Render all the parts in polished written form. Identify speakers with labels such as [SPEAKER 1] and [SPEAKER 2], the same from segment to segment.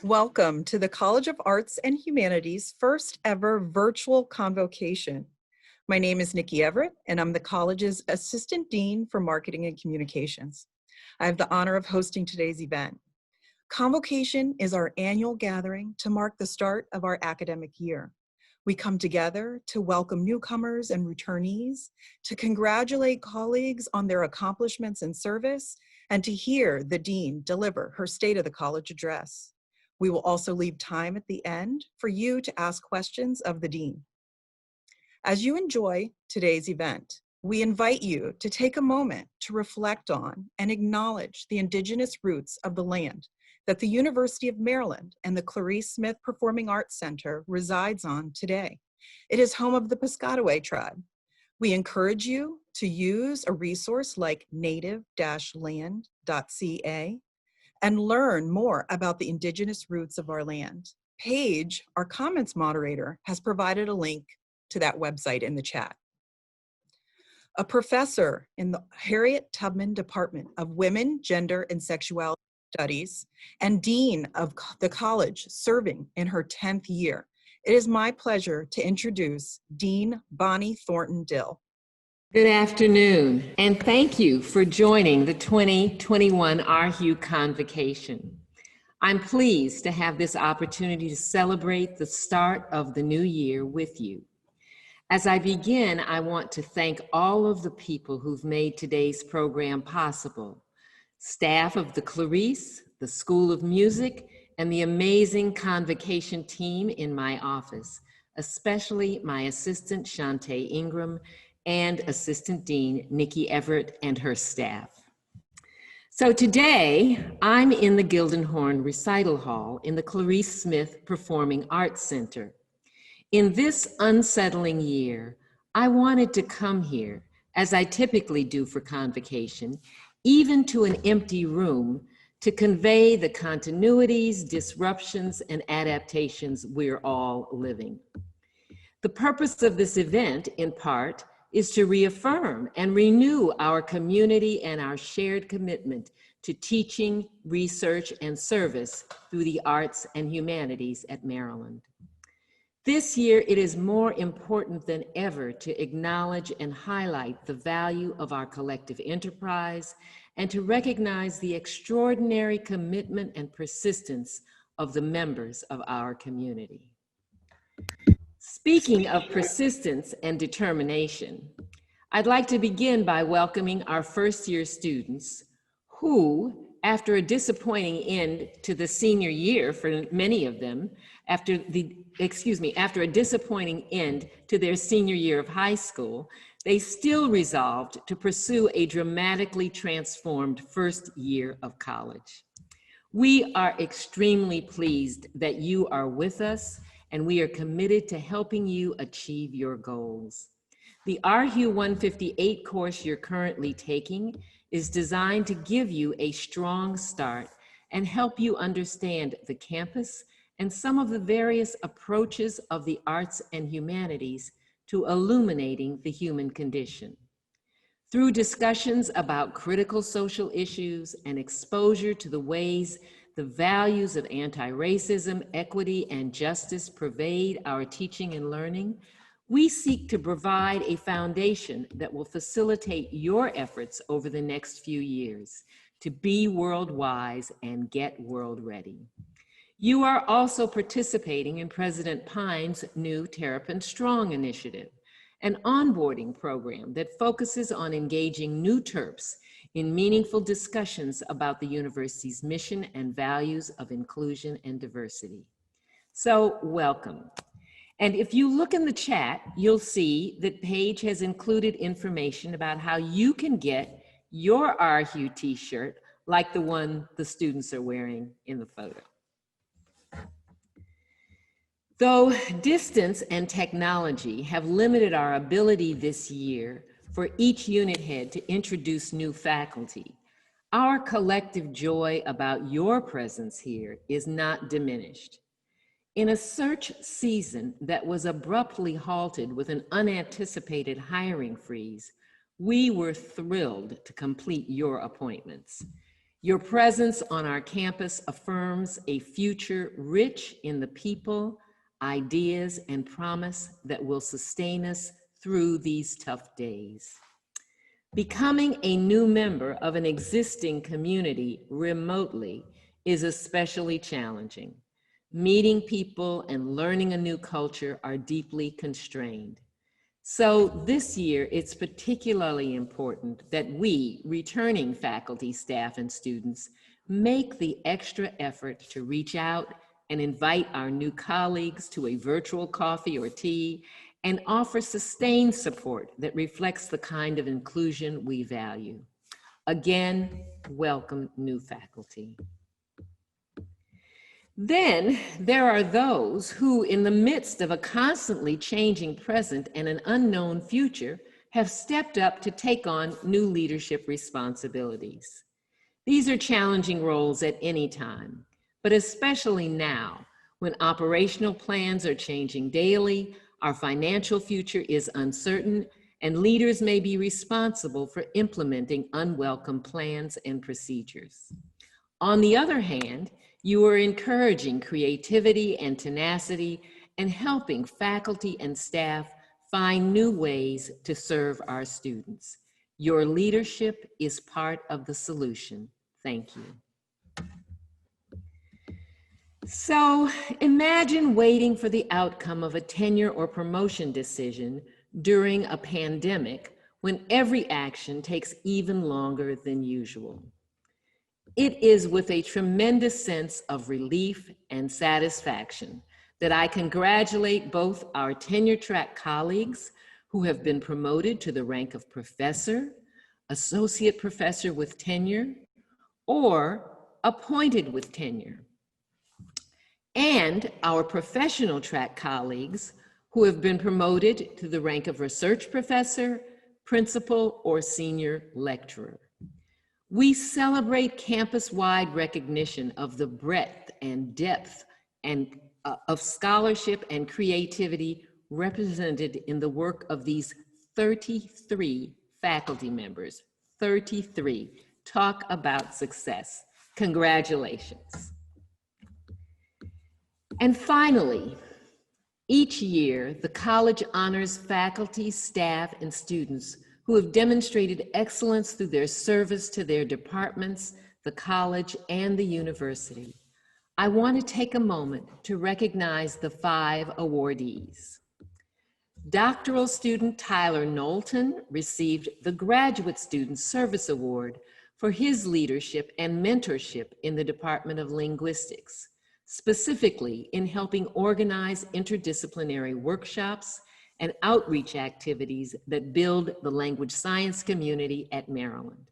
[SPEAKER 1] Welcome to the College of Arts and Humanities' first ever virtual convocation. My name is Nikki Everett, and I'm the college's Assistant Dean for Marketing and Communications. I have the honor of hosting today's event. Convocation is our annual gathering to mark the start of our academic year. We come together to welcome newcomers and returnees, to congratulate colleagues on their accomplishments and service, and to hear the Dean deliver her State of the College address. We will also leave time at the end for you to ask questions of the Dean. As you enjoy today's event, we invite you to take a moment to reflect on and acknowledge the Indigenous roots of the land that the University of Maryland and the Clarice Smith Performing Arts Center resides on today. It is home of the Piscataway tribe. We encourage you to use a resource like native-land.ca and learn more about the Indigenous roots of our land. Paige, our comments moderator, has provided a link to that website in the chat. A professor in the Harriet Tubman Department of Women, Gender, and Sexuality Studies and Dean of the college serving in her 10th year, it is my pleasure to introduce Dean Bonnie Thornton Dill.
[SPEAKER 2] Good afternoon, and thank you for joining the 2021 RHU Convocation. I'm pleased to have this opportunity to celebrate the start of the new year with you. As I begin, I want to thank all of the people who've made today's program possible. Staff of the Clarice, the School of Music, and the amazing Convocation team in my office, especially my assistant, Shantae Ingram, and Assistant Dean Nikki Everett and her staff. So today, I'm in the Gildenhorn Recital Hall in the Clarice Smith Performing Arts Center. In this unsettling year, I wanted to come here, as I typically do for Convocation, even to an empty room, to convey the continuities, disruptions, and adaptations we're all living. The purpose of this event, in part, is to reaffirm and renew our community and our shared commitment to teaching, research, and service through the arts and humanities at Maryland. This year, it is more important than ever to acknowledge and highlight the value of our collective enterprise and to recognize the extraordinary commitment and persistence of the members of our community. Speaking of persistence and determination, I'd like to begin by welcoming our first-year students who, after a disappointing end to the senior year for many of them, after a disappointing end to their senior year of high school, they still resolved to pursue a dramatically transformed first year of college. We are extremely pleased that you are with us, and we are committed to helping you achieve your goals. The RHU 158 course you're currently taking is designed to give you a strong start and help you understand the campus and some of the various approaches of the arts and humanities to illuminating the human condition. Through discussions about critical social issues and exposure to the ways the values of anti-racism, equity, and justice pervade our teaching and learning, we seek to provide a foundation that will facilitate your efforts over the next few years to be world-wise and get world-ready. You are also participating in President Pine's new Terrapin Strong initiative, an onboarding program that focuses on engaging new Terps in meaningful discussions about the university's mission and values of inclusion and diversity. So, welcome. And if you look in the chat, you'll see that Paige has included information about how you can get your RHU t-shirt like the one the students are wearing in the photo. Though distance and technology have limited our ability this year for each unit head to introduce new faculty, our collective joy about your presence here is not diminished. In a search season that was abruptly halted with an unanticipated hiring freeze, we were thrilled to complete your appointments. Your presence on our campus affirms a future rich in the people, ideas, and promise that will sustain us through these tough days. Becoming a new member of an existing community remotely is especially challenging. Meeting people and learning a new culture are deeply constrained. So this year, it's particularly important that we, returning faculty, staff, and students, make the extra effort to reach out and invite our new colleagues to a virtual coffee or tea and offer sustained support that reflects the kind of inclusion we value. Again, welcome new faculty. Then there are those who, in the midst of a constantly changing present and an unknown future, have stepped up to take on new leadership responsibilities. These are challenging roles at any time, but especially now, when operational plans are changing daily, our financial future is uncertain, and leaders may be responsible for implementing unwelcome plans and procedures. On the other hand, you are encouraging creativity and tenacity and helping faculty and staff find new ways to serve our students. Your leadership is part of the solution. Thank you. So imagine waiting for the outcome of a tenure or promotion decision during a pandemic when every action takes even longer than usual. It is with a tremendous sense of relief and satisfaction that I congratulate both our tenure-track colleagues who have been promoted to the rank of professor, associate professor with tenure, or appointed with tenure, and our professional track colleagues who have been promoted to the rank of research professor, principal, or senior lecturer. We celebrate campus-wide recognition of the breadth and depth of scholarship and creativity represented in the work of these 33 faculty members. 33. Talk about success. Congratulations. And finally, each year, the college honors faculty, staff, and students who have demonstrated excellence through their service to their departments, the college, and the university. I want to take a moment to recognize the 5 awardees. Doctoral student Tyler Knowlton received the Graduate Student Service Award for his leadership and mentorship in the Department of Linguistics, specifically in helping organize interdisciplinary workshops and outreach activities that build the language science community at Maryland.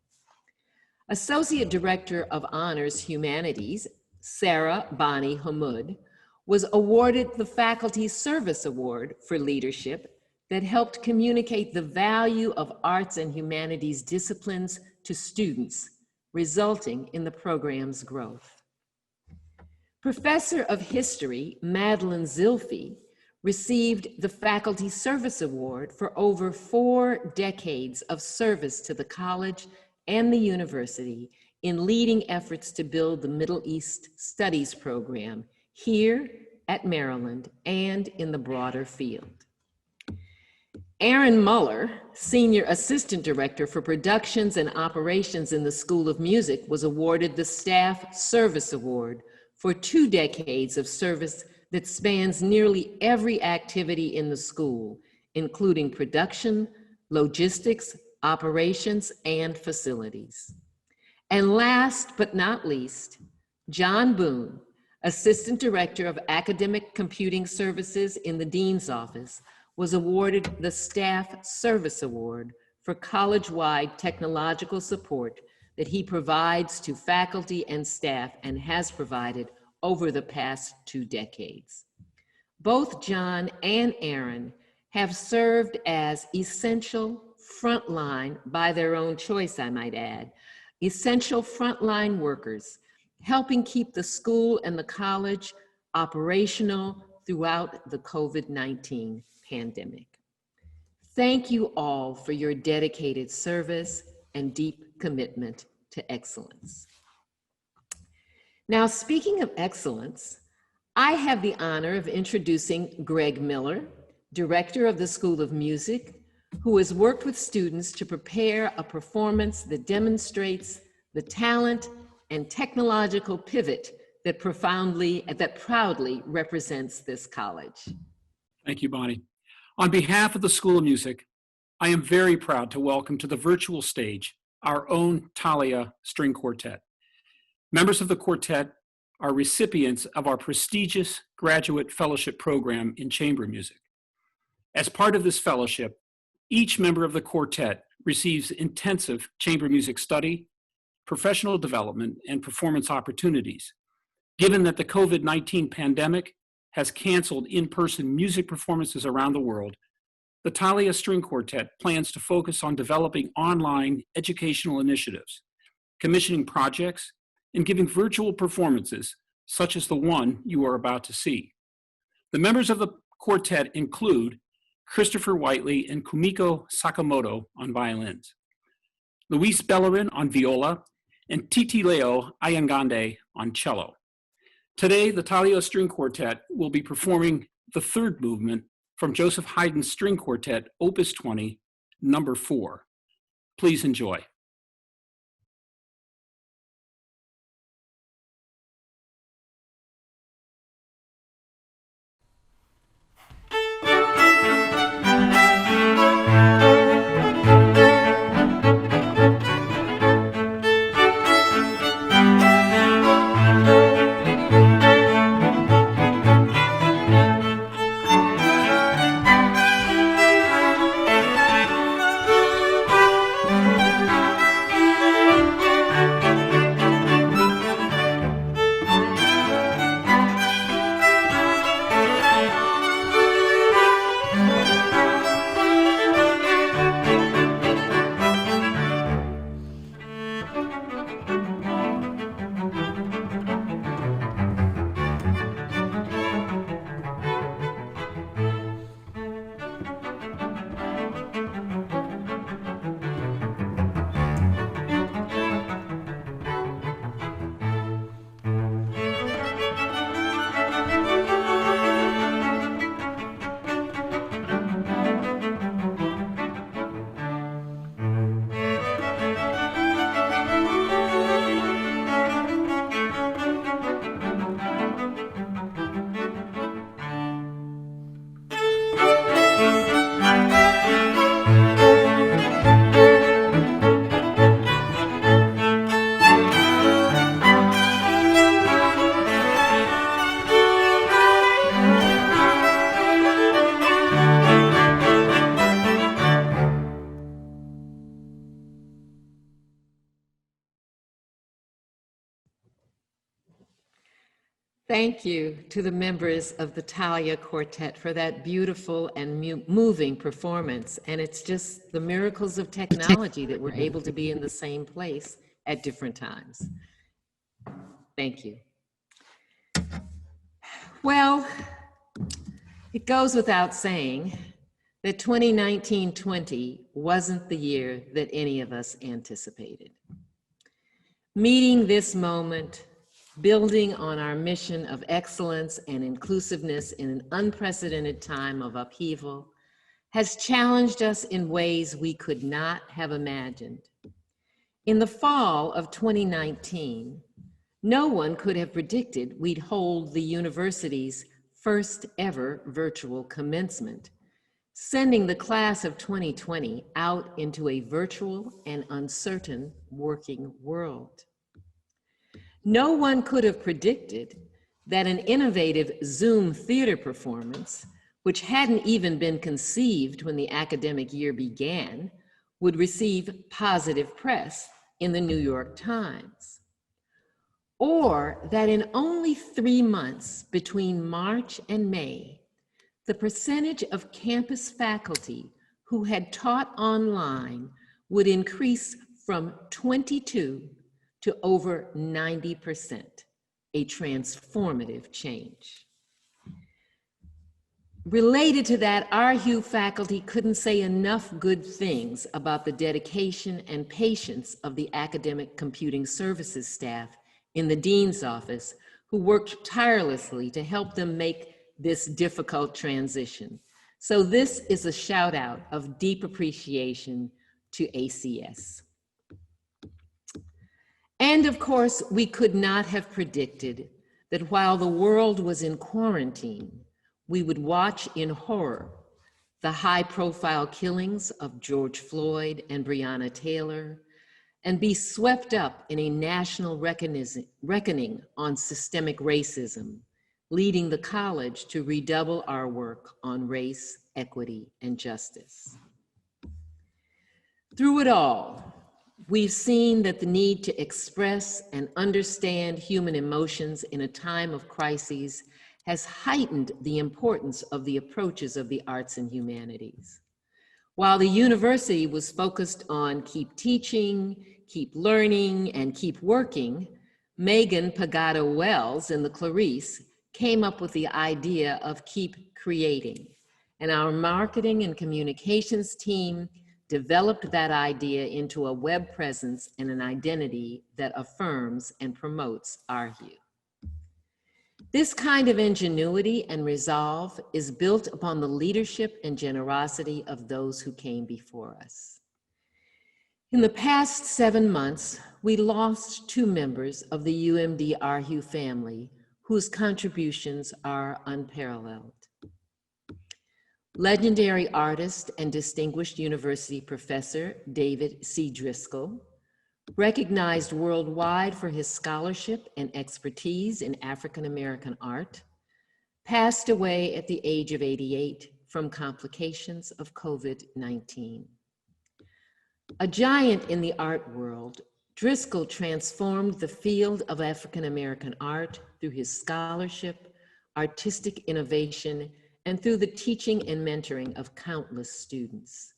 [SPEAKER 2] Associate Director of Honors Humanities, Sarah Bani Hamoud, was awarded the Faculty Service Award for leadership that helped communicate the value of arts and humanities disciplines to students, resulting in the program's growth. Professor of History, Madeline Zilfi, received the Faculty Service Award for over 4 decades of service to the college and the university in leading efforts to build the Middle East Studies program here at Maryland and in the broader field. Aaron Muller, Senior Assistant Director for Productions and Operations in the School of Music, was awarded the Staff Service Award for 2 decades of service that spans nearly every activity in the school, including production, logistics, operations, and facilities. And last but not least, John Boone, Assistant Director of Academic Computing Services in the Dean's Office, was awarded the Staff Service Award for college-wide technological support that he provides to faculty and staff and has provided over the past 2 decades. Both John and Aaron have served as essential frontline, by their own choice, I might add, essential frontline workers, helping keep the school and the college operational throughout the COVID-19 pandemic. Thank you all for your dedicated service and deep commitment to excellence. Now, speaking of excellence, I have the honor of introducing Greg Miller, Director of the School of Music, who has worked with students to prepare a performance that demonstrates the talent and technological pivot that proudly represents this college.
[SPEAKER 3] Thank you, Bonnie. On behalf of the School of Music, I am very proud to welcome to the virtual stage our own Thalia String Quartet. Members of the quartet are recipients of our prestigious graduate fellowship program in chamber music. As part of this fellowship, each member of the quartet receives intensive chamber music study, professional development, and performance opportunities. Given that the COVID-19 pandemic has canceled in-person music performances around the world, the Thalia String Quartet plans to focus on developing online educational initiatives, commissioning projects, and giving virtual performances, such as the one you are about to see. The members of the quartet include Christopher Whiteley and Kumiko Sakamoto on violins, Luis Bellerin on viola, and Titileo Ayangande on cello. Today, the Thalia String Quartet will be performing the 3rd movement from Joseph Haydn's String Quartet, Opus 20, number 4. Please enjoy.
[SPEAKER 2] Thank you to the members of the Thalia Quartet for that beautiful and moving performance. And it's just the miracles of technology that we're able to be in the same place at different times. Thank you. Well, it goes without saying that 2019-20 wasn't the year that any of us anticipated. Meeting this moment, building on our mission of excellence and inclusiveness in an unprecedented time of upheaval, has challenged us in ways we could not have imagined. In the fall of 2019, no one could have predicted we'd hold the university's first ever virtual commencement, sending the class of 2020 out into a virtual and uncertain working world. No one could have predicted that an innovative Zoom theater performance, which hadn't even been conceived when the academic year began, would receive positive press in the New York Times. Or that in only 3 months between March and May, the percentage of campus faculty who had taught online would increase from 22 to over 90%, a transformative change. Related to that, our Hugh faculty couldn't say enough good things about the dedication and patience of the academic computing services staff in the dean's office, who worked tirelessly to help them make this difficult transition. So this is a shout out of deep appreciation to ACS. And of course, we could not have predicted that while the world was in quarantine, we would watch in horror the high-profile killings of George Floyd and Breonna Taylor, and be swept up in a national reckoning on systemic racism, leading the college to redouble our work on race, equity, and justice. Through it all, we've seen that the need to express and understand human emotions in a time of crises has heightened the importance of the approaches of the arts and humanities. While the university was focused on keep teaching, keep learning, and keep working, Megan Pagada Wells in the Clarice came up with the idea of keep creating. And our marketing and communications team developed that idea into a web presence and an identity that affirms and promotes our Hugh. This kind of ingenuity and resolve is built upon the leadership and generosity of those who came before us. In the past 7 months, we lost 2 members of the UMD Arhue family whose contributions are unparalleled. Legendary artist and distinguished university professor David C. Driscoll, recognized worldwide for his scholarship and expertise in African American art, passed away at the age of 88 from complications of COVID-19. A giant in the art world, Driscoll transformed the field of African American art through his scholarship, artistic innovation, and through the teaching and mentoring of countless students.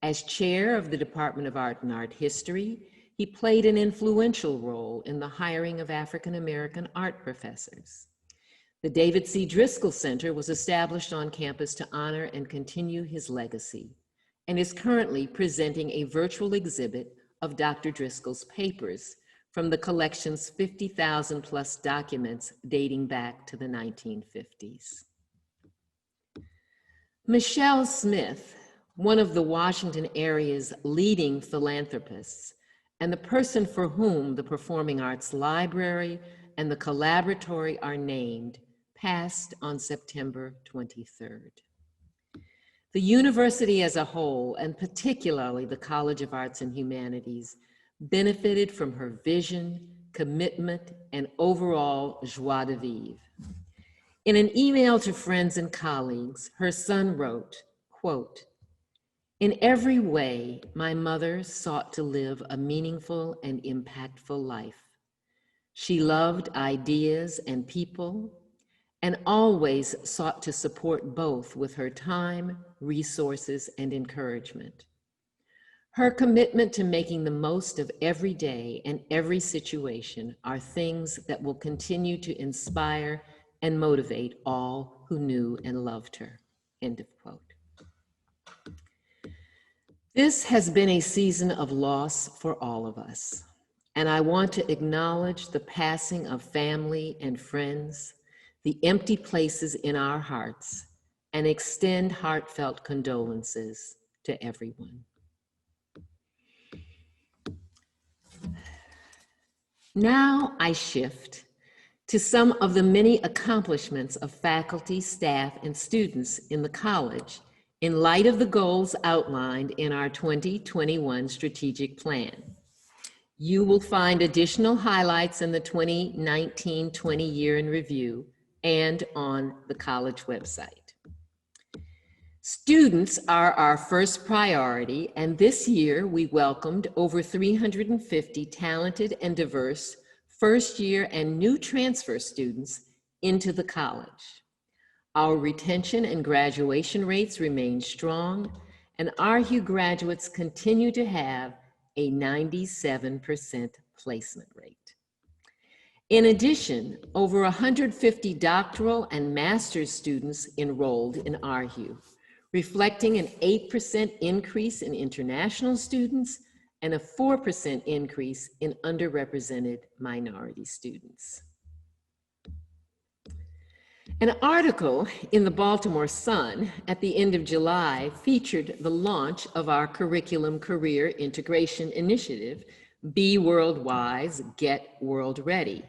[SPEAKER 2] As chair of the Department of Art and Art History, he played an influential role in the hiring of African American art professors. The David C. Driscoll Center was established on campus to honor and continue his legacy, and is currently presenting a virtual exhibit of Dr. Driscoll's papers from the collection's 50,000 plus documents dating back to the 1950s. Michelle Smith, one of the Washington area's leading philanthropists, and the person for whom the Performing Arts Library and the Collaboratory are named, passed on September 23rd. The university as a whole, and particularly the College of Arts and Humanities, benefited from her vision, commitment, and overall joie de vivre. In an email to friends and colleagues, her son wrote, quote, "In every way, my mother sought to live a meaningful and impactful life. She loved ideas and people and always sought to support both with her time, resources, and encouragement. Her commitment to making the most of every day and every situation are things that will continue to inspire and motivate all who knew and loved her. End of quote. This has been a season of loss for all of us, and I want to acknowledge the passing of family and friends, the empty places in our hearts, and extend heartfelt condolences to everyone. Now I shift to some of the many accomplishments of faculty, staff, and students in the college in light of the goals outlined in our 2021 strategic plan. You will find additional highlights in the 2019-20 year in review and on the college website. Students are our first priority, and this year we welcomed over 350 talented and diverse first-year and new transfer students into the college. Our retention and graduation rates remain strong, and RHU graduates continue to have a 97% placement rate. In addition, over 150 doctoral and master's students enrolled in RHU, reflecting an 8% increase in international students and a 4% increase in underrepresented minority students. An article in the Baltimore Sun at the end of July featured the launch of our Curriculum Career Integration Initiative, Be World-Wise, Get World Ready,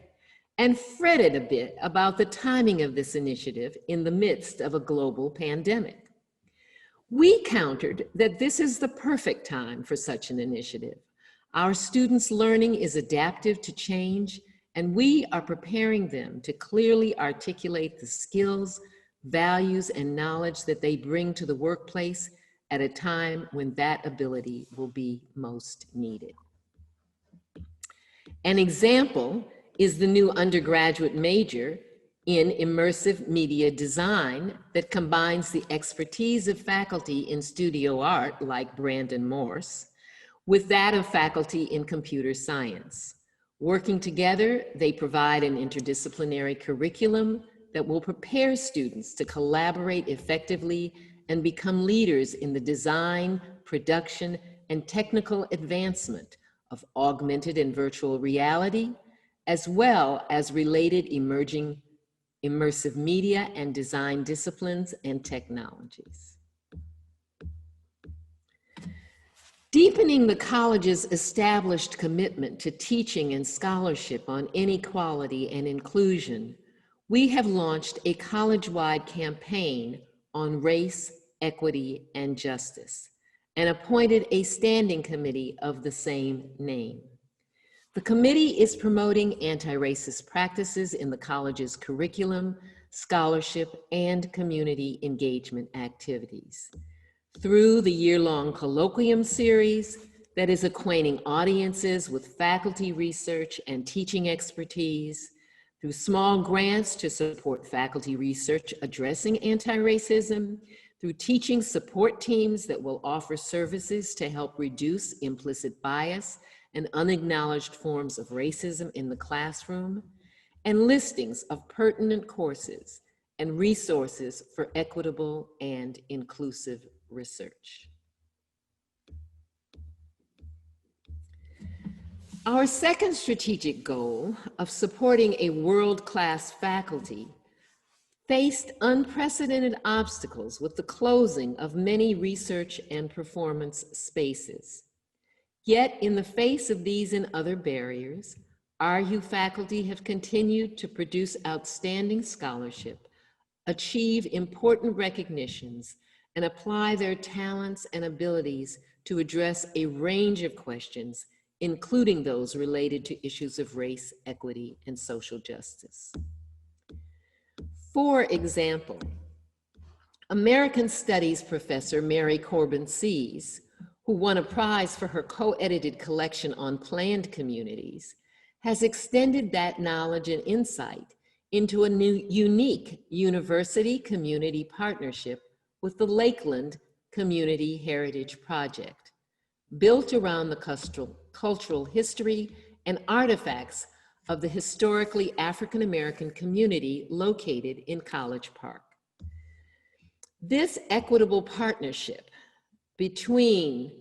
[SPEAKER 2] and fretted a bit about the timing of this initiative in the midst of a global pandemic. We countered that this is the perfect time for such an initiative. Our students' learning is adaptive to change, and we are preparing them to clearly articulate the skills, values, and knowledge that they bring to the workplace at a time when that ability will be most needed. An example is the new undergraduate major in immersive media design that combines the expertise of faculty in studio art, like Brandon Morse, with that of faculty in computer science. Working together, they provide an interdisciplinary curriculum that will prepare students to collaborate effectively and become leaders in the design, production, and technical advancement of augmented and virtual reality, as well as related emerging immersive media and design disciplines and technologies. Deepening the college's established commitment to teaching and scholarship on inequality and inclusion, we have launched a college-wide campaign on race, equity, and justice, and appointed a standing committee of the same name. The committee is promoting anti-racist practices in the college's curriculum, scholarship, and community engagement activities. Through the year-long colloquium series that is acquainting audiences with faculty research and teaching expertise, through small grants to support faculty research addressing anti-racism, through teaching support teams that will offer services to help reduce implicit bias and unacknowledged forms of racism in the classroom, and listings of pertinent courses and resources for equitable and inclusive research. Our second strategic goal of supporting a world-class faculty faced unprecedented obstacles with the closing of many research and performance spaces. Yet, in the face of these and other barriers, RHU faculty have continued to produce outstanding scholarship, achieve important recognitions, and apply their talents and abilities to address a range of questions, including those related to issues of race, equity, and social justice. For example, American Studies professor Mary Corbin Sees, who won a prize for her co-edited collection on planned communities, has extended that knowledge and insight into a new unique university-community partnership with the Lakeland Community Heritage Project, built around the cultural history and artifacts of the historically African-American community located in College Park. This equitable partnership between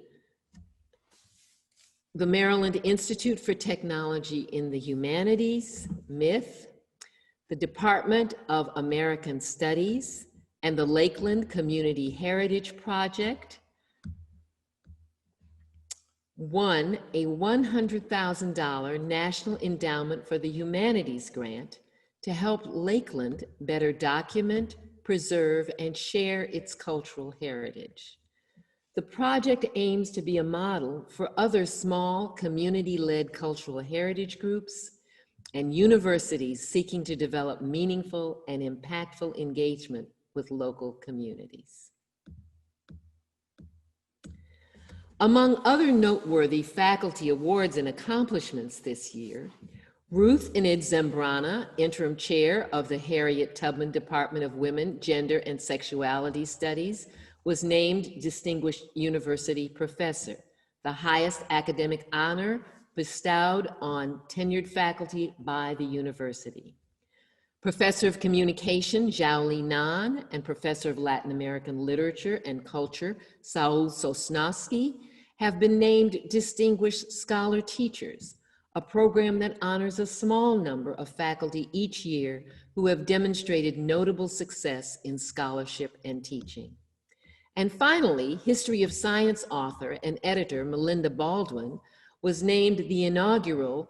[SPEAKER 2] the Maryland Institute for Technology in the Humanities, MITH, the Department of American Studies, and the Lakeland Community Heritage Project won a $100,000 National Endowment for the Humanities grant to help Lakeland better document, preserve, and share its cultural heritage. The project aims to be a model for other small community-led cultural heritage groups and universities seeking to develop meaningful and impactful engagement with local communities. Among other noteworthy faculty awards and accomplishments this year, Ruth Enid Zambrana, interim chair of the Harriet Tubman Department of Women, Gender, and Sexuality Studies, was named Distinguished University Professor, the highest academic honor bestowed on tenured faculty by the university. Professor of Communication, Zhao Li Nan, and Professor of Latin American Literature and Culture, Saul Sosnowski, have been named Distinguished Scholar Teachers, a program that honors a small number of faculty each year who have demonstrated notable success in scholarship and teaching. And finally, History of Science author and editor Melinda Baldwin was named the inaugural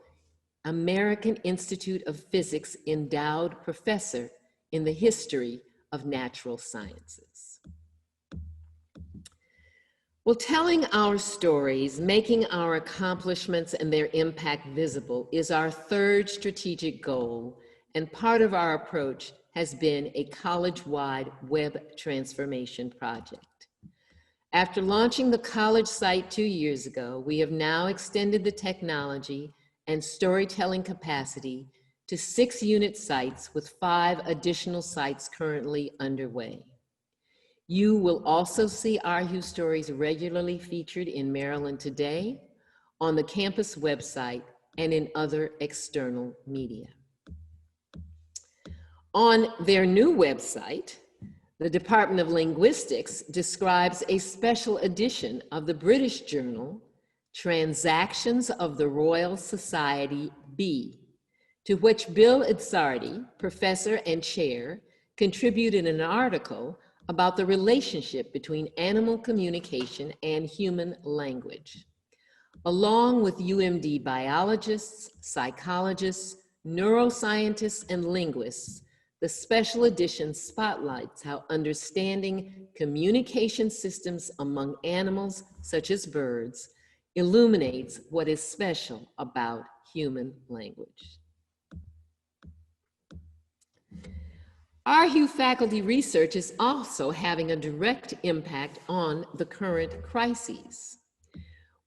[SPEAKER 2] American Institute of Physics Endowed Professor in the History of Natural Sciences. Well, telling our stories, making our accomplishments and their impact visible is our third strategic goal, and part of our approach has been a college-wide web transformation project. After launching the college site 2 years ago, we have now extended the technology and storytelling capacity to 6 unit sites with 5 additional sites currently underway. You will also see ARHU stories regularly featured in Maryland Today, on the campus website, and in other external media. On their new website, the Department of Linguistics describes a special edition of the British journal, Transactions of the Royal Society B, to which Bill Itzardi, professor and chair, contributed an article about the relationship between animal communication and human language. Along with UMD biologists, psychologists, neuroscientists, and linguists, the special edition spotlights how understanding communication systems among animals, such as birds, illuminates what is special about human language. ARHU faculty research is also having a direct impact on the current crises.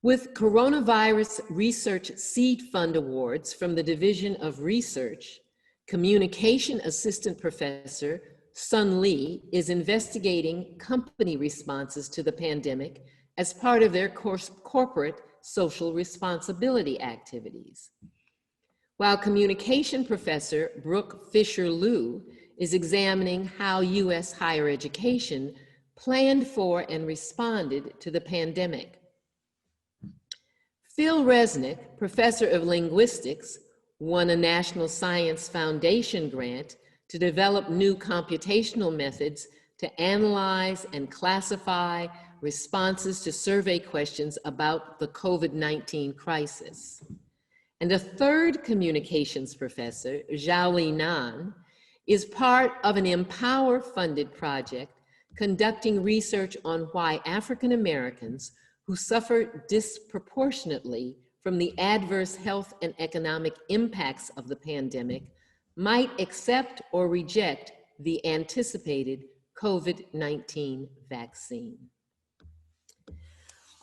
[SPEAKER 2] With Coronavirus Research Seed Fund Awards from the Division of Research, Communication Assistant Professor Sun Lee is investigating company responses to the pandemic as part of their corporate social responsibility activities. While Communication Professor Brooke Fisher-Liu is examining how U.S. higher education planned for and responded to the pandemic. Phil Resnick, Professor of Linguistics, won a National Science Foundation grant to develop new computational methods to analyze and classify responses to survey questions about the COVID-19 crisis. And a third communications professor, Zhao Li Nan, is part of an Empower-funded project conducting research on why African Americans who suffer disproportionately from the adverse health and economic impacts of the pandemic might accept or reject the anticipated COVID-19 vaccine.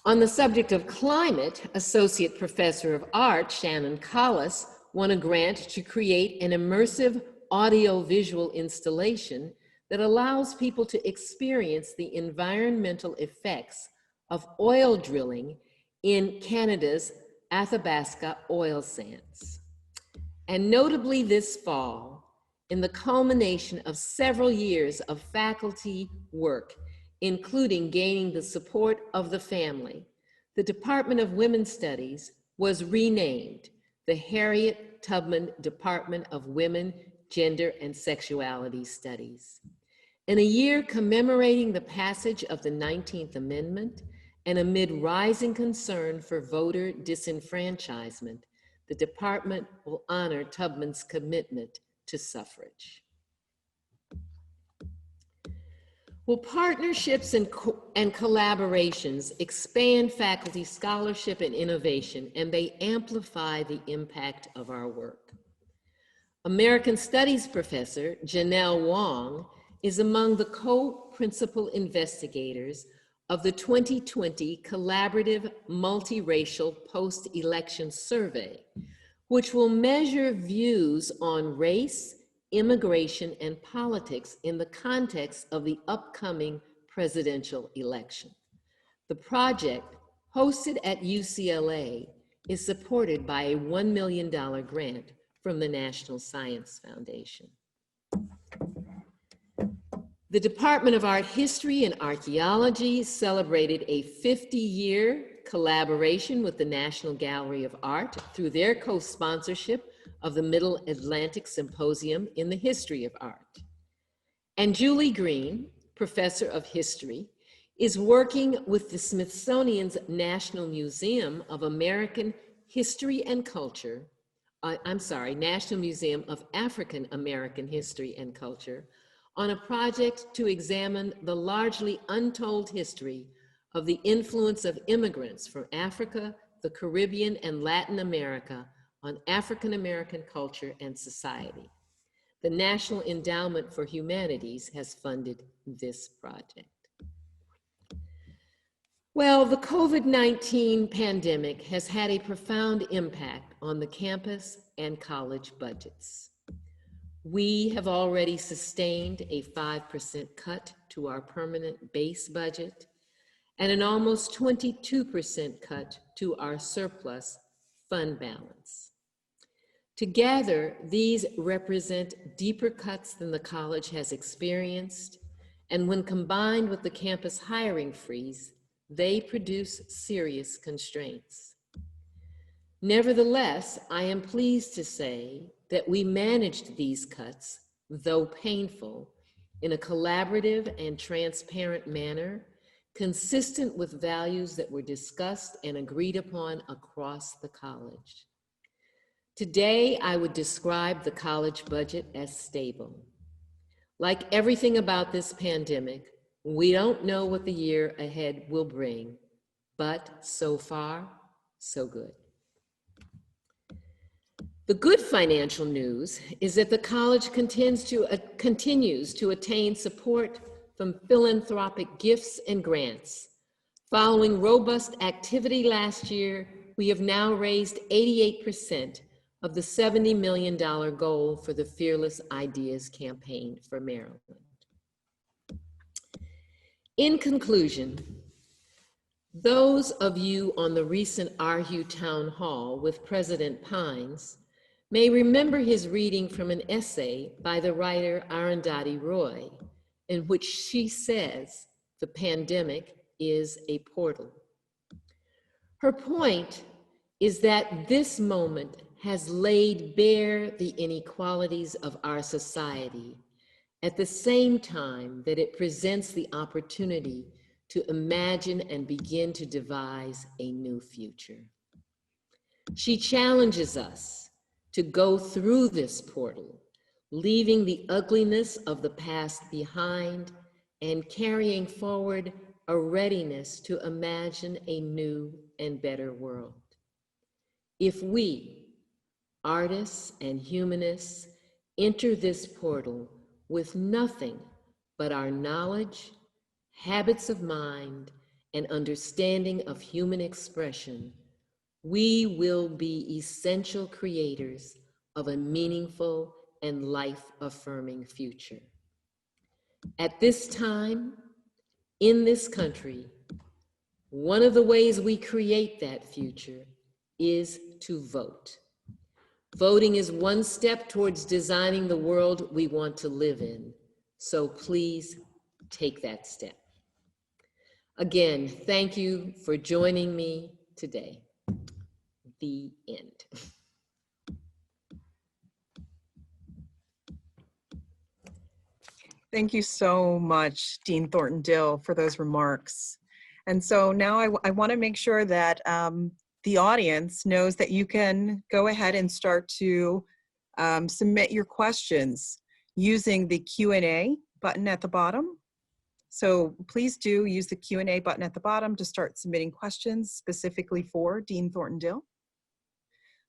[SPEAKER 2] On the subject of climate, Associate Professor of Art Shannon Collis won a grant to create an immersive audio-visual installation that allows people to experience the environmental effects of oil drilling in Canada's Athabasca oil sands. And notably this fall, in the culmination of several years of faculty work, including gaining the support of the family, the Department of Women's Studies was renamed the Harriet Tubman Department of Women, Gender, and Sexuality Studies. In a year commemorating the passage of the 19th Amendment and amid rising concern for voter disenfranchisement, the department will honor Tubman's commitment to suffrage. Well, partnerships and collaborations expand faculty scholarship and innovation, and they amplify the impact of our work. American Studies professor Janelle Wong is among the co-principal investigators of the 2020 Collaborative Multiracial Post-Election Survey, which will measure views on race, immigration, and politics in the context of the upcoming presidential election. The project, hosted at UCLA, is supported by a $1 million grant from the National Science Foundation. The Department of Art History and Archaeology celebrated a 50-year collaboration with the National Gallery of Art through their co-sponsorship of the Middle Atlantic Symposium in the History of Art. And Julie Green, professor of history, is working with the Smithsonian's National Museum of American History and Culture, National Museum of African American History and Culture, on a project to examine the largely untold history of the influence of immigrants from Africa, the Caribbean, and Latin America on African American culture and society. The National Endowment for Humanities has funded this project. Well, the COVID-19 pandemic has had a profound impact on the campus and college budgets. We have already sustained a 5% cut to our permanent base budget and an almost 22% cut to our surplus fund balance. Together, these represent deeper cuts than the college has experienced, and when combined with the campus hiring freeze, they produce serious constraints. Nevertheless, I am pleased to say that we managed these cuts, though painful, in a collaborative and transparent manner, consistent with values that were discussed and agreed upon across the college. Today, I would describe the college budget as stable. Like everything about this pandemic, we don't know what the year ahead will bring, but so far, so good. The good financial news is that the college continues to attain support from philanthropic gifts and grants. Following robust activity last year, we have now raised 88% of the $70 million goal for the Fearless Ideas campaign for Maryland. In conclusion, those of you on the recent RHU Town Hall with President Pines may remember his reading from an essay by the writer Arundhati Roy, in which she says the pandemic is a portal. Her point is that this moment has laid bare the inequalities of our society, at the same time that it presents the opportunity to imagine and begin to devise a new future. She challenges us to go through this portal, leaving the ugliness of the past behind and carrying forward a readiness to imagine a new and better world. If we, artists and humanists, enter this portal with nothing but our knowledge, habits of mind, and understanding of human expression, we will be essential creators of a meaningful and life-affirming future. At this time, in this country, one of the ways we create that future is to vote. Voting is one step towards designing the world we want to live in. So please take that step. Again, thank you for joining me today. The end.
[SPEAKER 1] Thank you so much, Dean Thornton Dill, for those remarks. And so now I want to make sure that the audience knows that you can go ahead and start to submit your questions using the Q&A button at the bottom. So please do use the Q&A button at the bottom to start submitting questions specifically for Dean Thornton Dill.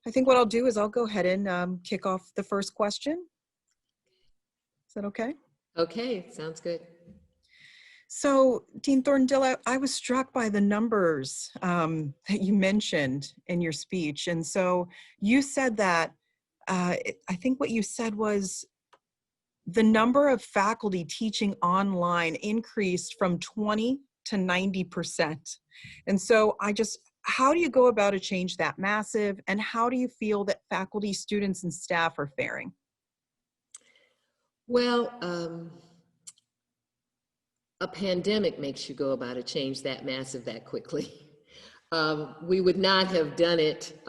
[SPEAKER 1] I think what I'll do is I'll go ahead and kick off the first question. Is that okay?
[SPEAKER 2] Okay, sounds good.
[SPEAKER 1] So, Dean Thornton Dill, I was struck by the numbers that you mentioned in your speech. And so you said that, I think what you said was the number of faculty teaching online increased from 20 to 90%. And so how do you go about a change that massive? And how do you feel that faculty, students, and staff are faring?
[SPEAKER 2] Well, a pandemic makes you go about a change that massive that quickly. We would not have done it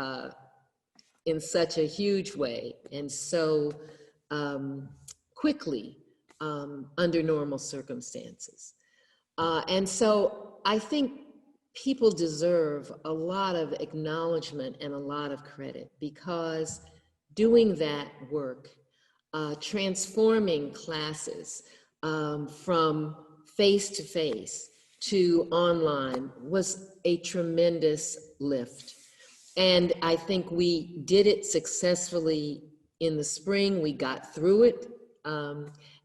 [SPEAKER 2] in such a huge way and so quickly under normal circumstances. And so I think people deserve a lot of acknowledgement and a lot of credit because doing that work, transforming classes from face-to-face to online was a tremendous lift. And I think we did it successfully in the spring. We got through it.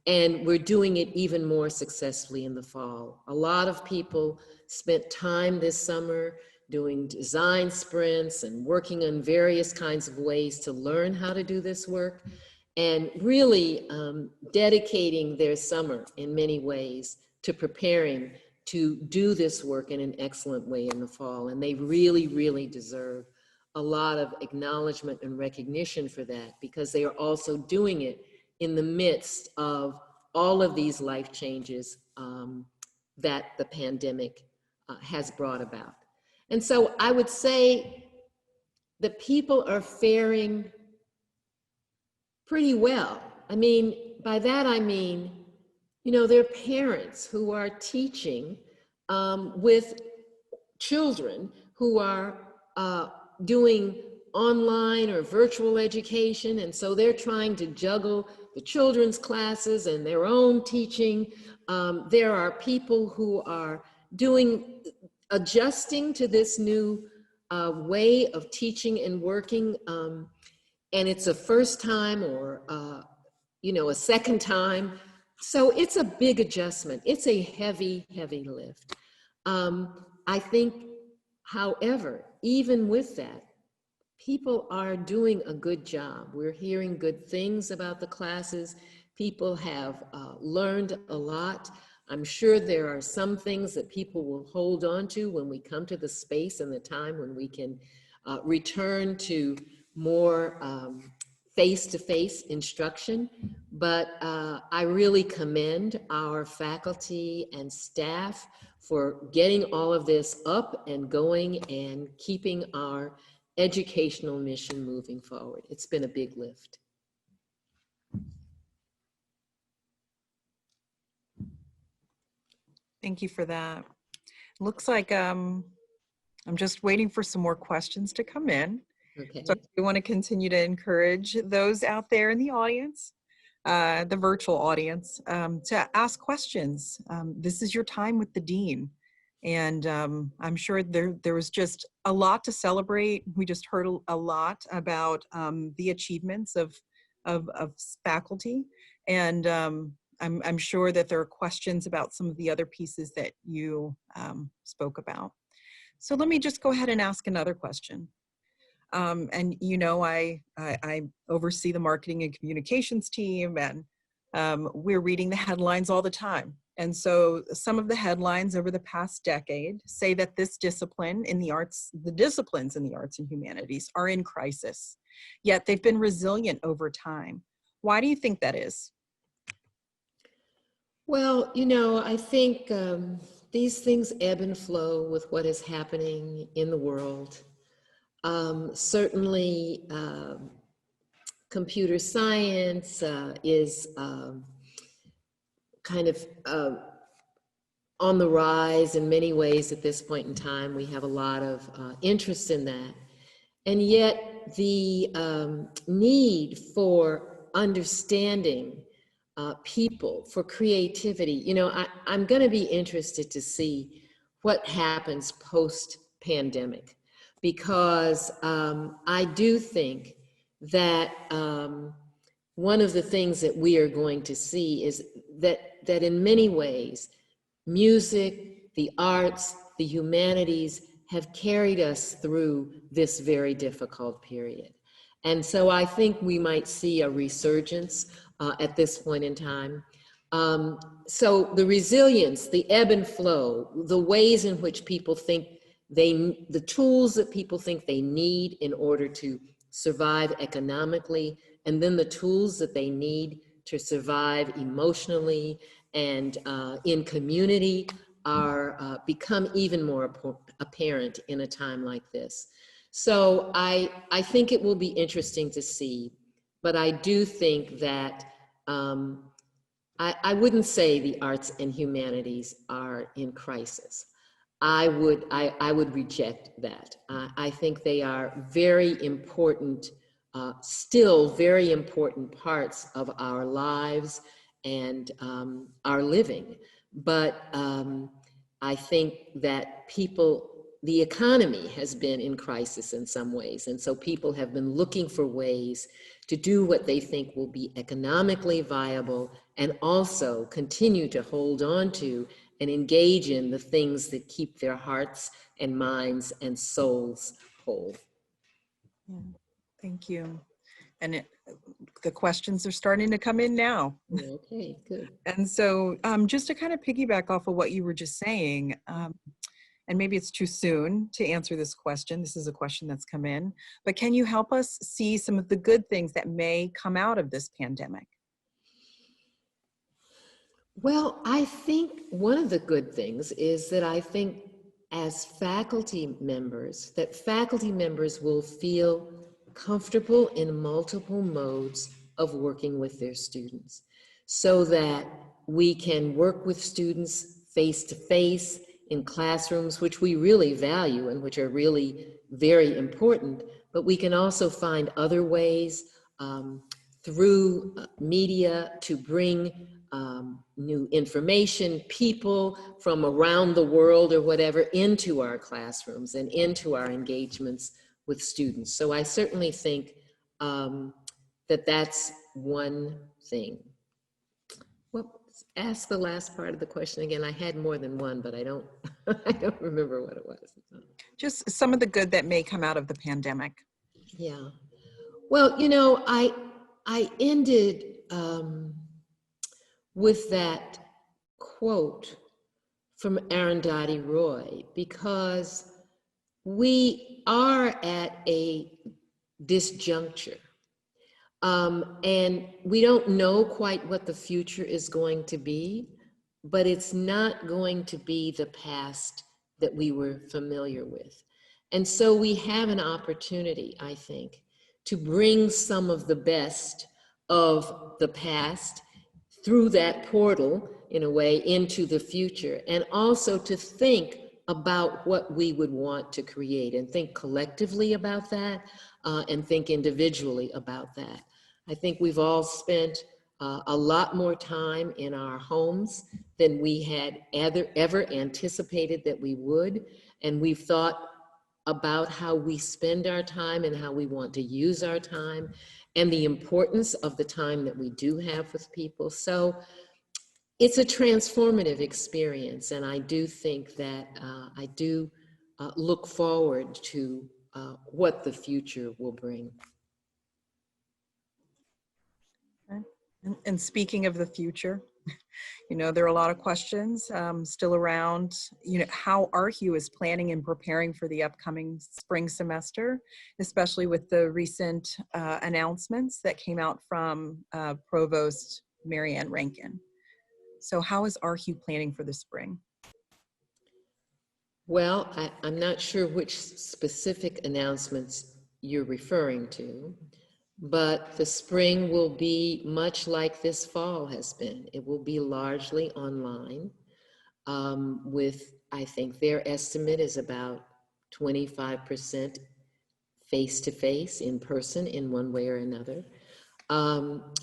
[SPEAKER 2] And we're doing it even more successfully in the fall. A lot of people spent time this summer doing design sprints and working on various kinds of ways to learn how to do this work and really dedicating their summer in many ways to preparing to do this work in an excellent way in the fall. And they really, really deserve a lot of acknowledgement and recognition for that because they are also doing it in the midst of all of these life changes that the pandemic has brought about. And so I would say that people are faring pretty well. I mean, by that I mean, you know, there are parents who are teaching with children who are doing online or virtual education, and so they're trying to juggle the children's classes and their own teaching. There are people who are adjusting to this new way of teaching and working, and it's a first time or you know, a second time. So it's a big adjustment. It's a heavy, heavy lift. I think, however, even with that, people are doing a good job. We're hearing good things about the classes. People have learned a lot. I'm sure there are some things that people will hold on to when we come to the space and the time when we can return to more face-to-face instruction. But I really commend our faculty and staff for getting all of this up and going and keeping our educational mission moving forward. It's been a big lift.
[SPEAKER 1] Thank you for that. Looks like I'm just waiting for some more questions to come in.
[SPEAKER 2] Okay.
[SPEAKER 1] So we want to continue to encourage those out there in the audience, the virtual audience, to ask questions. This is your time with the Dean. And I'm sure there was just a lot to celebrate. We just heard a lot about the achievements of faculty. And I'm sure that there are questions about some of the other pieces that you spoke about. So let me just go ahead and ask another question. And you know, I oversee the marketing and communications team, and we're reading the headlines all the time. And so some of the headlines over the past decade say that this discipline in the arts, the disciplines in the arts and humanities are in crisis, yet they've been resilient over time. Why do you think that is?
[SPEAKER 2] Well, you know, I think these things ebb and flow with what is happening in the world. Certainly, computer science is kind of on the rise in many ways at this point in time. We have a lot of interest in that. And yet the need for understanding people, for creativity, you know, I'm going to be interested to see what happens post-pandemic, because I do think that one of the things that we are going to see is that in many ways, music, the arts, the humanities have carried us through this very difficult period. And so I think we might see a resurgence at this point in time. So the resilience, the ebb and flow, the ways in which people think the tools that people think they need in order to survive economically, and then the tools that they need to survive emotionally and in community are become even more apparent in a time like this. So I think it will be interesting to see, but I do think that I wouldn't say the arts and humanities are in crisis. I would reject that. I think they are very important, still very important parts of our lives and our living. But I think that the economy has been in crisis in some ways. And so people have been looking for ways to do what they think will be economically viable and also continue to hold on to and engage in the things that keep their hearts and minds and souls whole.
[SPEAKER 1] Yeah, thank you. And the questions are starting to come in now.
[SPEAKER 2] Okay, good.
[SPEAKER 1] And so just to kind of piggyback off of what you were just saying, and maybe it's too soon to answer this question. This is a question that's come in, but can you help us see some of the good things that may come out of this pandemic?
[SPEAKER 2] Well, I think one of the good things is that I think as faculty members, that faculty members will feel comfortable in multiple modes of working with their students, so that we can work with students face to face in classrooms, which we really value and which are really very important, but we can also find other ways through media to bring new information, people from around the world or whatever, into our classrooms and into our engagements with students. So I certainly think that that's one thing. Well, ask the last part of the question again. I had more than one, but I don't remember what it was.
[SPEAKER 1] Just some of the good that may come out of the pandemic.
[SPEAKER 2] Yeah. Well, you know, I ended with that quote from Arundhati Roy, because we are at a disjuncture. And we don't know quite what the future is going to be, but it's not going to be the past that we were familiar with. And so we have an opportunity, I think, to bring some of the best of the past through that portal, in a way, into the future, and also to think about what we would want to create and think collectively about that and think individually about that. I think we've all spent a lot more time in our homes than we had ever anticipated that we would. And we've thought about how we spend our time and how we want to use our time and the importance of the time that we do have with people. So it's a transformative experience. And I do think that I do look forward to what the future will bring.
[SPEAKER 1] And speaking of the future, there are a lot of questions still around, how ArcU is planning and preparing for the upcoming spring semester, especially with the recent announcements that came out from Provost Marianne Rankin. So how is ArcU planning for the spring?
[SPEAKER 2] Well, I'm not sure which specific announcements you're referring to, but the spring will be much like this fall has been. It will be largely online with, I think their estimate is about 25% face-to-face, in person, in one way or another.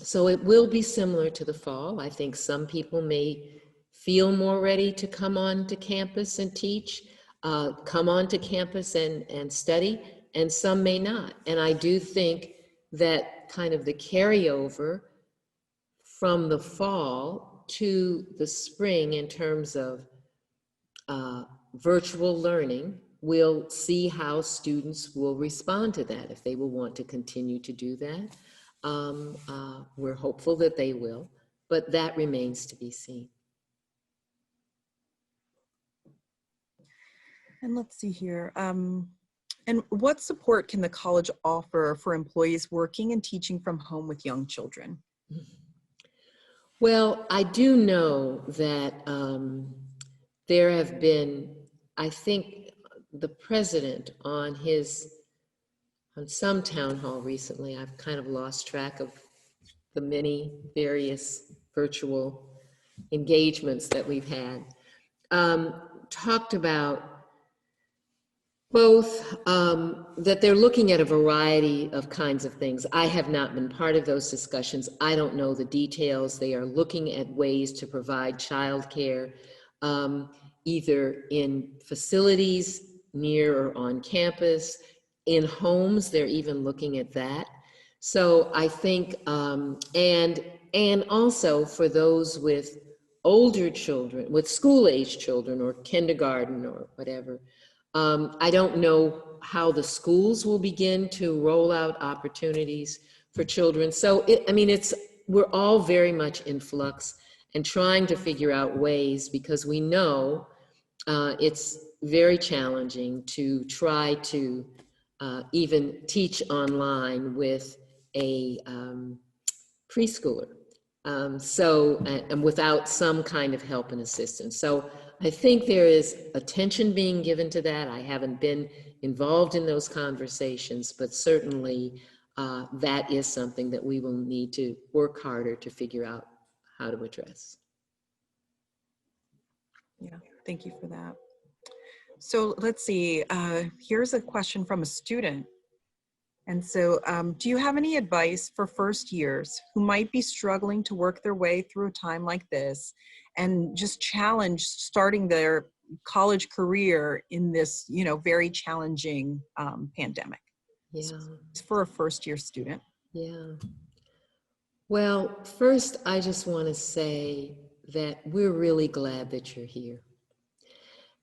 [SPEAKER 2] So it will be similar to the fall. I think some people may feel more ready to come on to campus and teach, come on to campus and study, and some may not. And I do think that kind of the carryover from the fall to the spring in terms of virtual learning, we'll see how students will respond to that, if they will want to continue to do that. We're hopeful that they will, but that remains to be seen.
[SPEAKER 1] And let's see here. And what support can the college offer for employees working and teaching from home with young children?
[SPEAKER 2] Well, I do know that there have been, I think the president on some town hall recently, I've kind of lost track of the many various virtual engagements that we've had, talked about both that they're looking at a variety of kinds of things. I have not been part of those discussions. I don't know the details. They are looking at ways to provide childcare, either in facilities near or on campus, in homes. They're even looking at that. So I think, and also for those with older children, with school-age children or kindergarten or whatever, I don't know how the schools will begin to roll out opportunities for children. So, we're all very much in flux and trying to figure out ways, because we know it's very challenging to try to even teach online with a preschooler. And without some kind of help and assistance. So I think there is attention being given to that. I haven't been involved in those conversations, but certainly that is something that we will need to work harder to figure out how to address.
[SPEAKER 1] Yeah, thank you for that. So let's see, here's a question from a student. And so do you have any advice for first years who might be struggling to work their way through a time like this and just challenge starting their college career in this, very challenging pandemic?
[SPEAKER 2] Yeah.
[SPEAKER 1] So it's for a first year student.
[SPEAKER 2] Yeah. Well, first, I just want to say that we're really glad that you're here.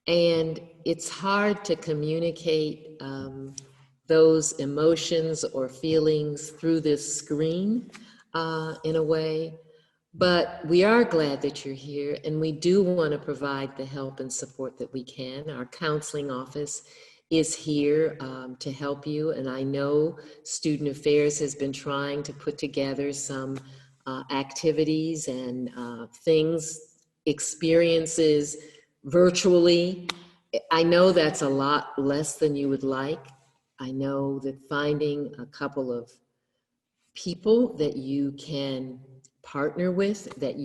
[SPEAKER 2] And it's hard to communicate those emotions or feelings through this screen in a way, but we are glad that you're here, and we do want to provide the help and support that we can. Our counseling office is here to help you, and I know Student Affairs has been trying to put together some activities and experiences virtually. I know that's a lot less than you would like. I know that finding a couple of people that you can partner with, that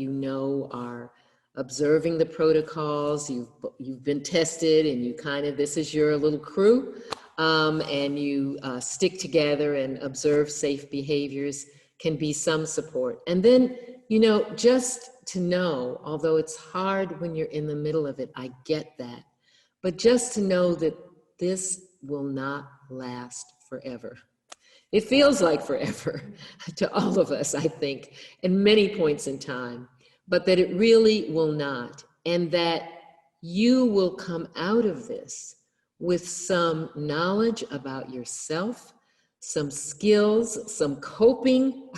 [SPEAKER 2] are observing the protocols, you've been tested, and this is your little crew, and you stick together and observe safe behaviors, can be some support. And then, just to know, although it's hard when you're in the middle of it, I get that, but just to know that this will not last forever. It feels like forever to all of us, I think, at many points in time, but that it really will not, and that you will come out of this with some knowledge about yourself, some skills, some coping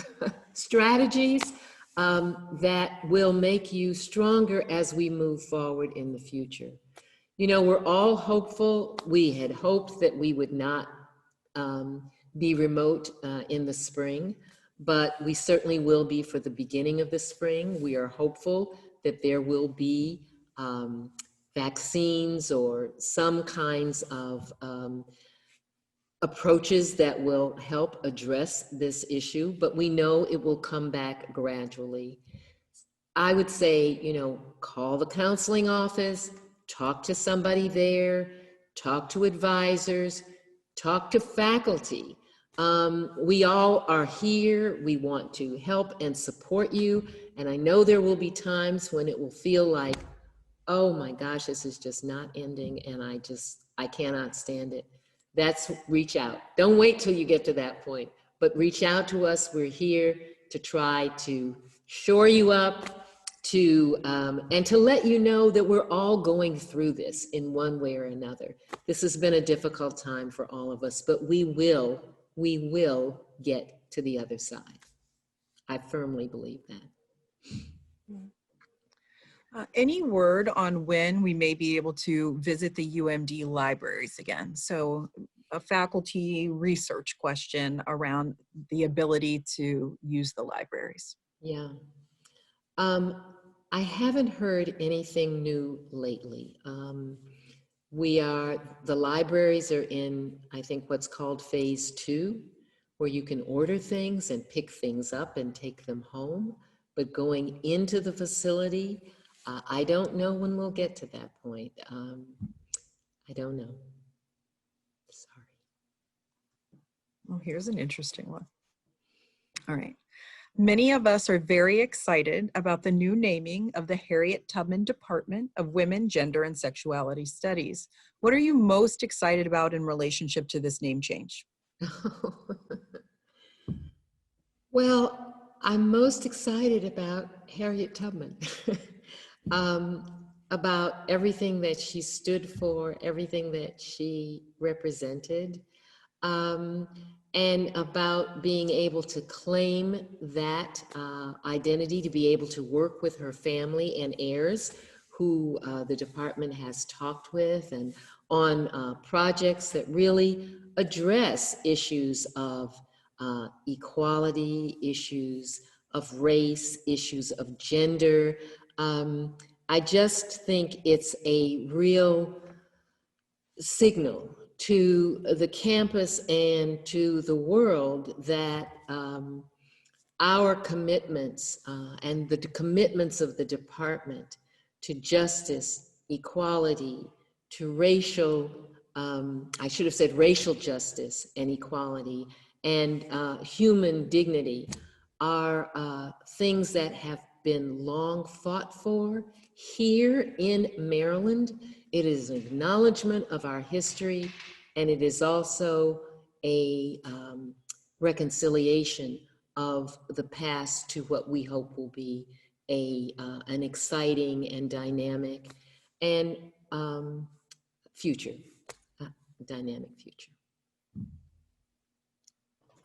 [SPEAKER 2] strategies that will make you stronger as we move forward in the future. You know, we're all hopeful. We had hoped that we would not be remote in the spring, but we certainly will be for the beginning of the spring. We are hopeful that there will be vaccines or some kinds of approaches that will help address this issue, but we know it will come back gradually. I would say, you know, call the counseling office, talk to somebody there, talk to advisors, talk to faculty. We all are here. We want to help and support you. And I know there will be times when it will feel like, oh my gosh, this is just not ending and I cannot stand it. That's reach out. Don't wait till you get to that point, but reach out to us. We're here to try to shore you up, and to let you know that we're all going through this in one way or another. This has been a difficult time for all of us, but we will get to the other side. I firmly believe that.
[SPEAKER 1] Any word on when we may be able to visit the UMD libraries again? So a faculty research question around the ability to use the libraries.
[SPEAKER 2] Yeah. I haven't heard anything new lately. The libraries are in, I think, what's called phase 2, where you can order things and pick things up and take them home. But going into the facility, I don't know when we'll get to that point. I don't know. Sorry.
[SPEAKER 1] Well, here's an interesting one. All right. Many of us are very excited about the new naming of the Harriet Tubman Department of Women, Gender, and Sexuality Studies. What are you most excited about in relationship to this name change?
[SPEAKER 2] Well, I'm most excited about Harriet Tubman, about everything that she stood for, everything that she represented, and about being able to claim that identity, to be able to work with her family and heirs who the department has talked with, and on projects that really address issues of equality, issues of race, issues of gender. I just think it's a real signal to the campus and to the world that our commitments and the commitments of the department to justice, equality, to racial, I should have said racial justice and equality, and human dignity are things that have been long fought for here in Maryland. It is an acknowledgement of our history, and it is also a reconciliation of the past to what we hope will be an exciting and dynamic and future, dynamic future.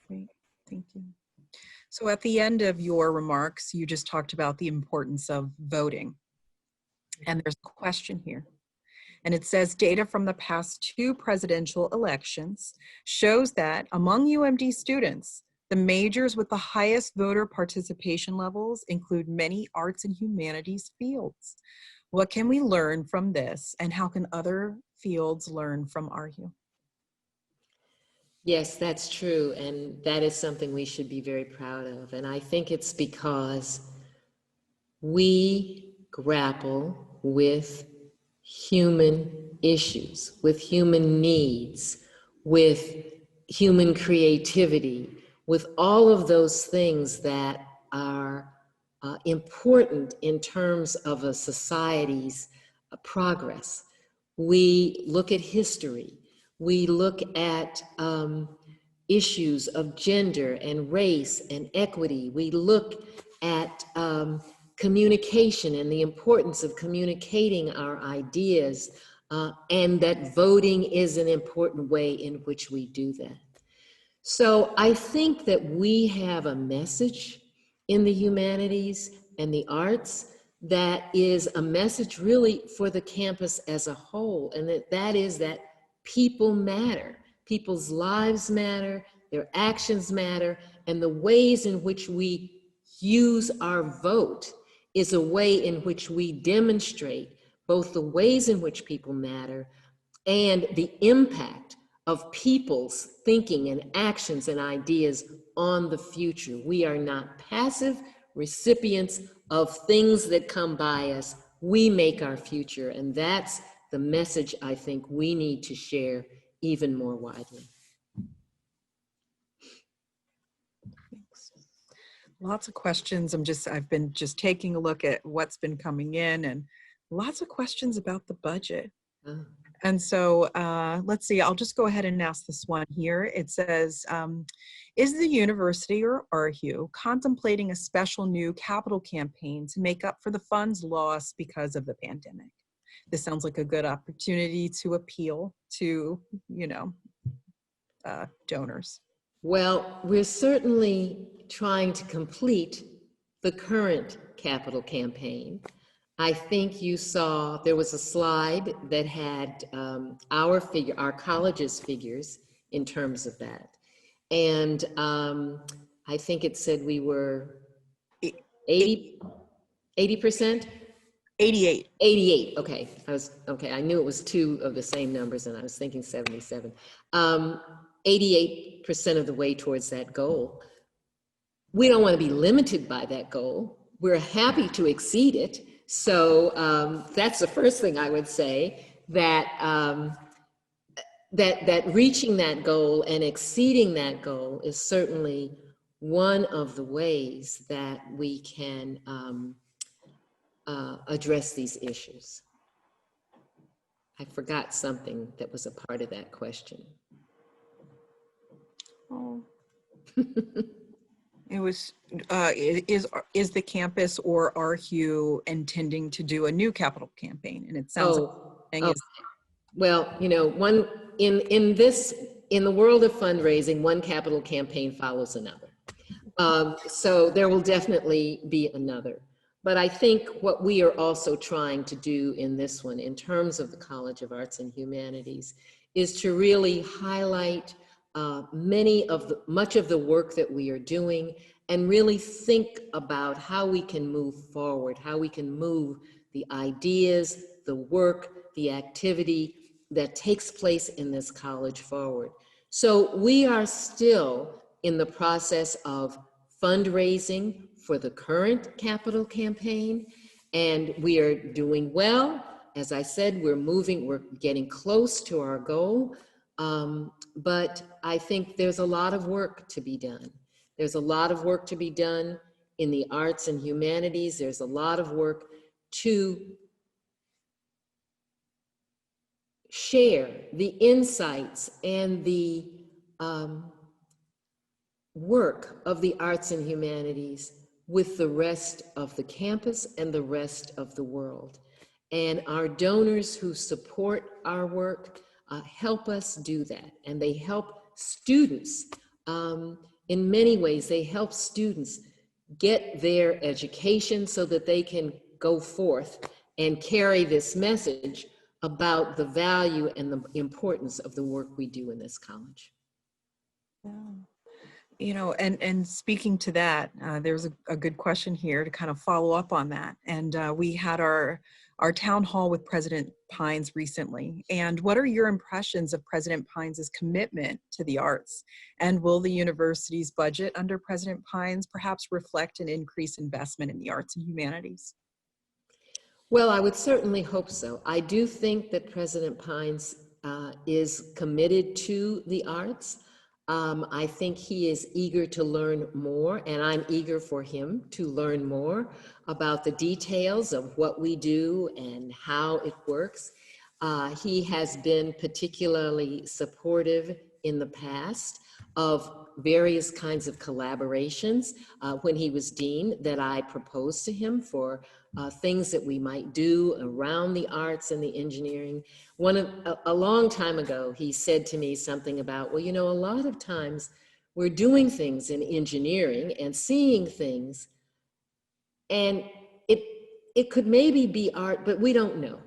[SPEAKER 1] Great, thank you. So at the end of your remarks, you just talked about the importance of voting. And there's a question here. And it says data from the past 2 presidential elections shows that among UMD students, the majors with the highest voter participation levels include many arts and humanities fields. What can we learn from this, and how can other fields learn from ARHU?
[SPEAKER 2] Yes, that's true, and that is something we should be very proud of. And I think it's because we grapple with human issues, with human needs, with human creativity, with all of those things that are important in terms of a society's progress. We look at history. We look at issues of gender and race and equity. We look at communication and the importance of communicating our ideas and that voting is an important way in which we do that. So I think that we have a message in the humanities and the arts that is a message really for the campus as a whole, and that is that people matter. People's lives matter, their actions matter, and the ways in which we use our vote is a way in which we demonstrate both the ways in which people matter and the impact of people's thinking and actions and ideas on the future. We are not passive recipients of things that come by us. We make our future, and that's the message I think we need to share even more widely.
[SPEAKER 1] Thanks. Lots of questions. I've been just taking a look at what's been coming in, and lots of questions about the budget.
[SPEAKER 2] Oh.
[SPEAKER 1] And so let's see, I'll just go ahead and ask this one here. It says, is the university or ARHU contemplating a special new capital campaign to make up for the funds lost because of the pandemic? This sounds like a good opportunity to appeal to, donors.
[SPEAKER 2] Well, we're certainly trying to complete the current capital campaign. I think you saw there was a slide that had our college's figures in terms of that. And I think it said we were 80%?
[SPEAKER 1] 88.
[SPEAKER 2] 88, okay. I knew it was two of the same numbers and I was thinking 77. 88% of the way towards that goal. We don't want to be limited by that goal. We're happy to exceed it. So that's the first thing I would say, that that reaching that goal and exceeding that goal is certainly one of the ways that we can address these issues. I forgot something that was a part of that question.
[SPEAKER 1] Oh. It was, is the campus or ARHU intending to do a new capital campaign? And it sounds like
[SPEAKER 2] well, in the world of fundraising, one capital campaign follows another. So there will definitely be another. But I think what we are also trying to do in this one, in terms of the College of Arts and Humanities, is to really highlight much of the work that we are doing, and really think about how we can move forward, how we can move the ideas, the work, the activity that takes place in this college forward. So we are still in the process of fundraising for the current capital campaign, and we are doing well. As I said, we're getting close to our goal. But I think there's a lot of work to be done. There's a lot of work to be done in the arts and humanities. There's a lot of work to share the insights and the work of the arts and humanities with the rest of the campus and the rest of the world. And our donors who support our work help us do that. And they help students, in many ways, they help students get their education so that they can go forth and carry this message about the value and the importance of the work we do in this college.
[SPEAKER 1] Yeah. And speaking to that, there's a good question here to kind of follow up on that. And we had our town hall with President Pines recently. And what are your impressions of President Pines' commitment to the arts? And will the university's budget under President Pines perhaps reflect an increased investment in the arts and humanities?
[SPEAKER 2] Well, I would certainly hope so. I do think that President Pines is committed to the arts. I think he is eager to learn more, and I'm eager for him to learn more about the details of what we do and how it works. He has been particularly supportive in the past of various kinds of collaborations when he was dean that I proposed to him for things that we might do around the arts and the engineering. A long time ago, he said to me something about, well, you know, a lot of times we're doing things in engineering and seeing things, and it could maybe be art, but we don't know.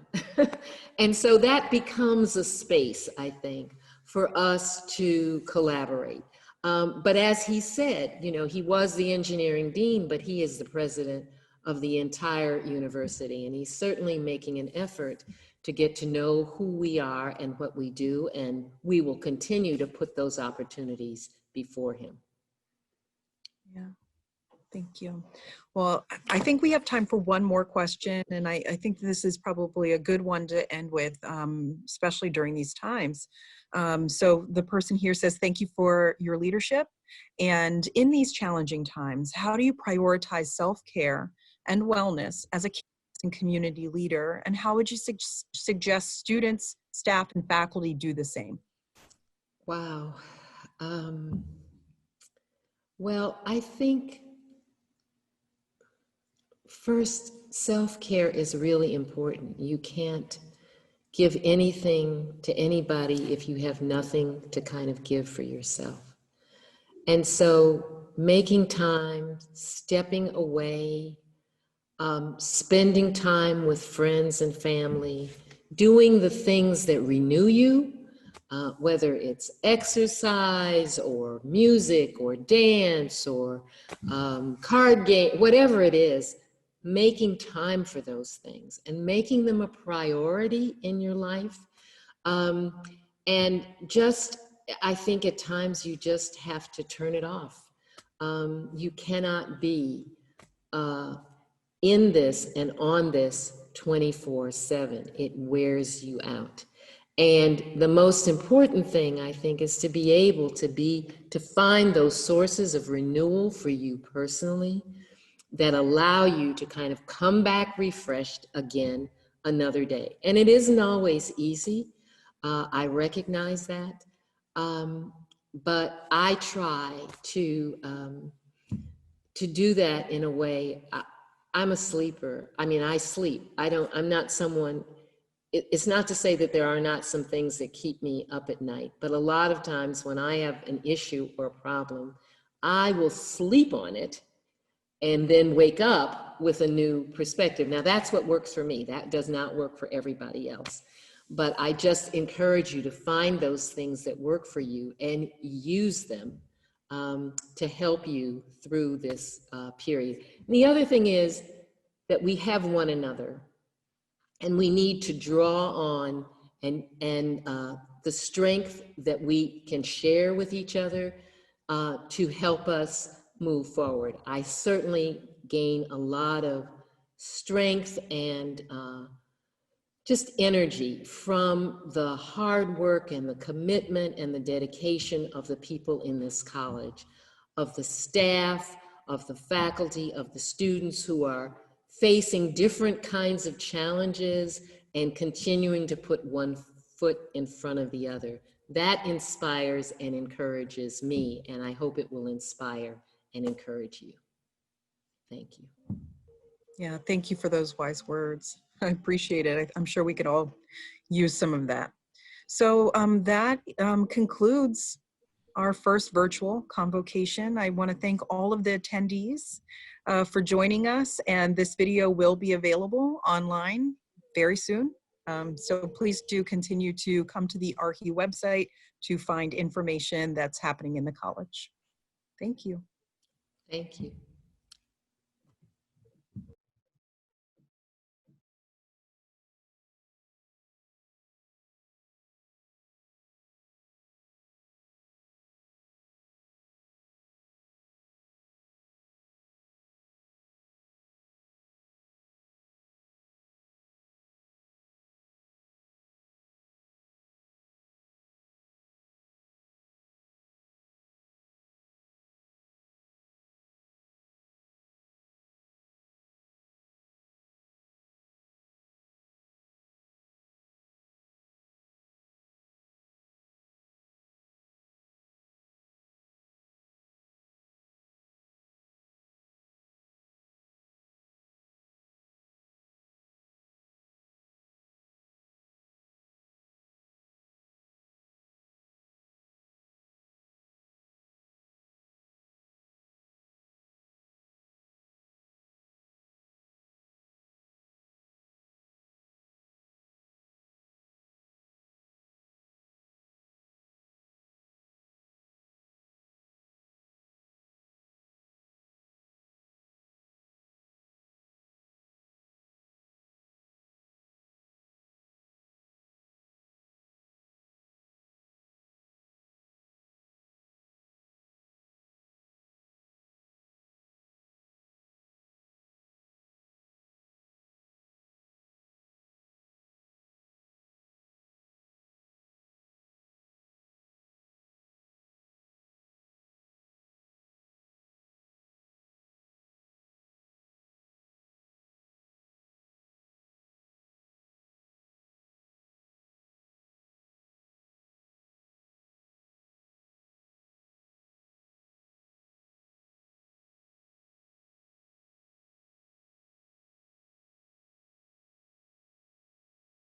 [SPEAKER 2] And so that becomes a space, I think, for us to collaborate. But as he said, you know, he was the engineering dean, but he is the president of the entire university. And he's certainly making an effort to get to know who we are and what we do. And we will continue to put those opportunities before him.
[SPEAKER 1] Yeah. Thank you. Well, I think we have time for one more question, and I think this is probably a good one to end with, especially during these times. So the person here says, thank you for your leadership. And in these challenging times, how do you prioritize self-care and wellness as a campus and community leader? And how would you suggest students, staff, and faculty do the same?
[SPEAKER 2] Wow. Well, I think first, self-care is really important. You can't give anything to anybody if you have nothing to kind of give for yourself. And so making time, stepping away, spending time with friends and family, doing the things that renew you, whether it's exercise or music or dance or card game, whatever it is, making time for those things and making them a priority in your life. And just, I think at times you just have to turn it off. You cannot be in this and on this 24/7. It wears you out. And the most important thing, I think, is to be able to find those sources of renewal for you personally that allow you to kind of come back refreshed again another day. And it isn't always easy. I recognize that. But I try to do that in a way. I'm a sleeper. I mean, I sleep. I'm not someone, it's not to say that there are not some things that keep me up at night, but a lot of times when I have an issue or a problem, I will sleep on it and then wake up with a new perspective. Now that's what works for me. That does not work for everybody else. But I just encourage you to find those things that work for you and use them to help you through this period. And the other thing is that we have one another, and we need to draw on and the strength that we can share with each other to help us move forward. I certainly gain a lot of strength and just energy from the hard work and the commitment and the dedication of the people in this college, of the staff, of the faculty, of the students who are facing different kinds of challenges and continuing to put one foot in front of the other. That inspires and encourages me, and I hope it will inspire and encourage you. Thank you.
[SPEAKER 1] Yeah, thank you for those wise words. I appreciate it. I'm sure we could all use some of that. So that concludes our first virtual convocation. I want to thank all of the attendees for joining us, and this video will be available online very soon. So please do continue to come to the ARHI website to find information that's happening in the college. Thank you.
[SPEAKER 2] Thank you.